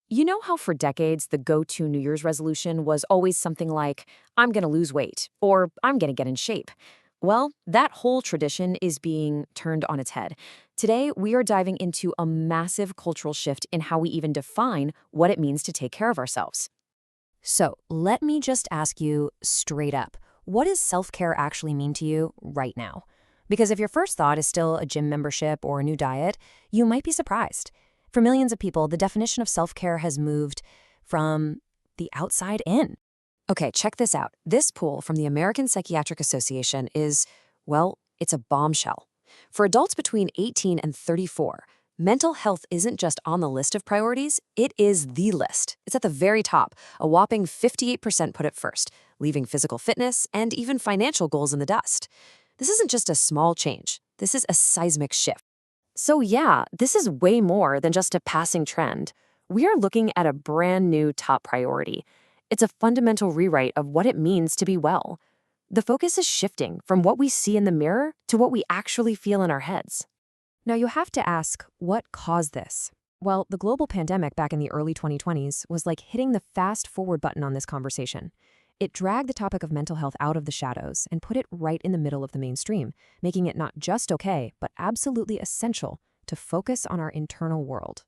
You know how for decades the go-to New Year's resolution was always something like, I'm going to lose weight, or I'm going to get in shape? Well, that whole tradition is being turned on its head. Today, we are diving into a massive cultural shift in how we even define what it means to take care of ourselves. So, let me just ask you straight up, what does self-care actually mean to you right now? Because if your first thought is still a gym membership or a new diet, you might be surprised. For millions of people, the definition of self-care has moved from the outside in. Okay, check this out. This poll from the American Psychiatric Association is, well, it's a bombshell. For adults between 18 and 34, mental health isn't just on the list of priorities, it is the list. It's at the very top. A whopping 58% put it first, leaving physical fitness and even financial goals in the dust. This isn't just a small change. This is a seismic shift. So yeah, this is way more than just a passing trend. We are looking at a brand new top priority. It's a fundamental rewrite of what it means to be well. The focus is shifting from what we see in the mirror to what we actually feel in our heads. Now you have to ask, what caused this? Well, the global pandemic back in the early 2020s was like hitting the fast forward button on this conversation. It dragged the topic of mental health out of the shadows and put it right in the middle of the mainstream, making it not just okay, but absolutely essential to focus on our internal world.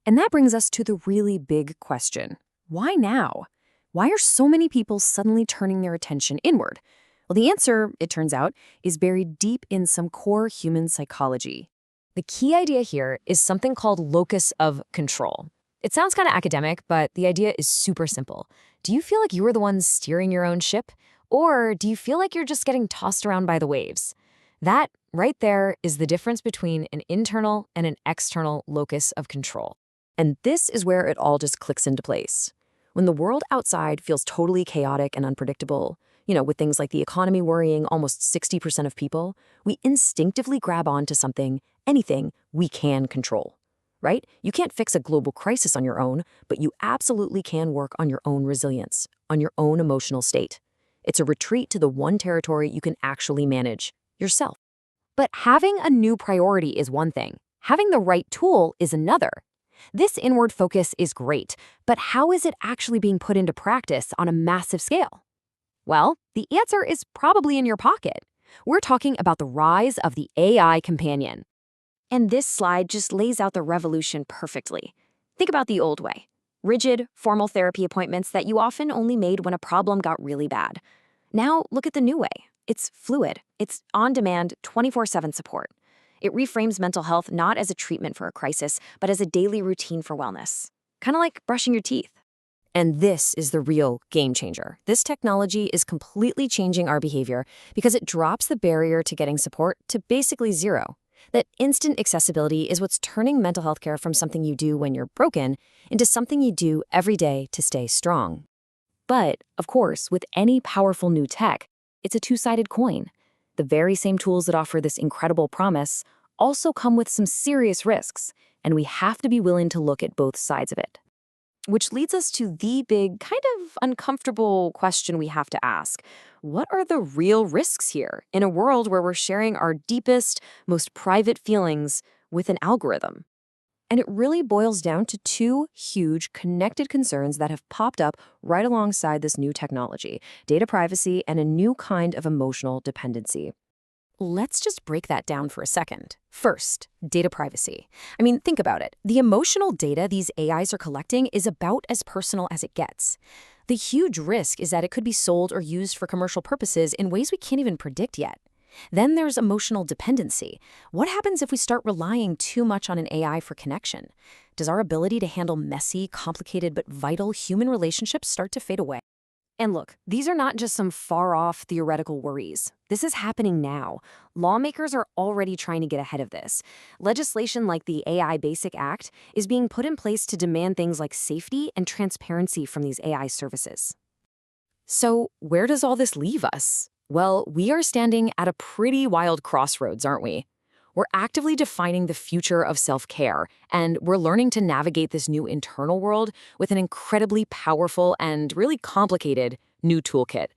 And that brings us to the really big question. Why now? Why are so many people suddenly turning their attention inward? Well, the answer, it turns out, is buried deep in some core human psychology. The key idea here is something called locus of control. It sounds kind of academic, but the idea is super simple. Do you feel like you are the one steering your own ship? Or do you feel like you're just getting tossed around by the waves? That, right there, is the difference between an internal and an external locus of control. And this is where it all just clicks into place. When the world outside feels totally chaotic and unpredictable, with things like the economy worrying almost 60% of people, we instinctively grab onto anything we can control. Right? You can't fix a global crisis on your own, but you absolutely can work on your own resilience, on your own emotional state. It's a retreat to the one territory you can actually manage, yourself. But having a new priority is one thing. Having the right tool is another. This inward focus is great, but how is it actually being put into practice on a massive scale? Well, the answer is probably in your pocket. We're talking about the rise of the AI companion. And this slide just lays out the revolution perfectly. Think about the old way. Rigid, formal therapy appointments that you often only made when a problem got really bad. Now, look at the new way. It's fluid. It's on-demand, 24/7 support. It reframes mental health not as a treatment for a crisis, but as a daily routine for wellness. Kind of like brushing your teeth. And this is the real game changer. This technology is completely changing our behavior because it drops the barrier to getting support to basically zero. That instant accessibility is what's turning mental health care from something you do when you're broken into something you do every day to stay strong. But, of course, with any powerful new tech, it's a two-sided coin. The very same tools that offer this incredible promise also come with some serious risks, and we have to be willing to look at both sides of it. Which leads us to the big, kind of uncomfortable question we have to ask. What are the real risks here in a world where we're sharing our deepest, most private feelings with an algorithm? And it really boils down to two huge connected concerns that have popped up right alongside this new technology: data privacy and a new kind of emotional dependency. Let's just break that down for a second. First, data privacy. Think about it. The emotional data these AIs are collecting is about as personal as it gets. The huge risk is that it could be sold or used for commercial purposes in ways we can't even predict yet. Then there's emotional dependency. What happens if we start relying too much on an AI for connection? Does our ability to handle messy, complicated, but vital human relationships start to fade away? And look, these are not just some far-off theoretical worries. This is happening now. Lawmakers are already trying to get ahead of this. Legislation like the AI Basic Act is being put in place to demand things like safety and transparency from these AI services. So, where does all this leave us? Well, we are standing at a pretty wild crossroads, aren't we? We're actively defining the future of self-care, and we're learning to navigate this new internal world with an incredibly powerful and really complicated new toolkit.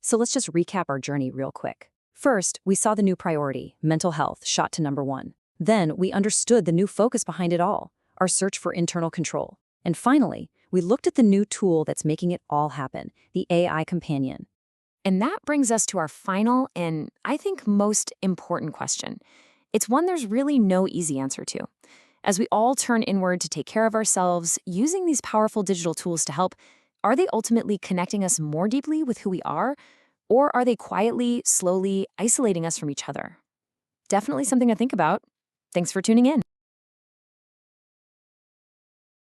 So let's just recap our journey real quick. First, we saw the new priority, mental health, shot to number one. Then we understood the new focus behind it all, our search for internal control. And finally, we looked at the new tool that's making it all happen, the AI companion. And that brings us to our final and, I think, most important question. It's one there's really no easy answer to. As we all turn inward to take care of ourselves, using these powerful digital tools to help, are they ultimately connecting us more deeply with who we are? Or are they quietly, slowly isolating us from each other? Definitely something to think about. Thanks for tuning in.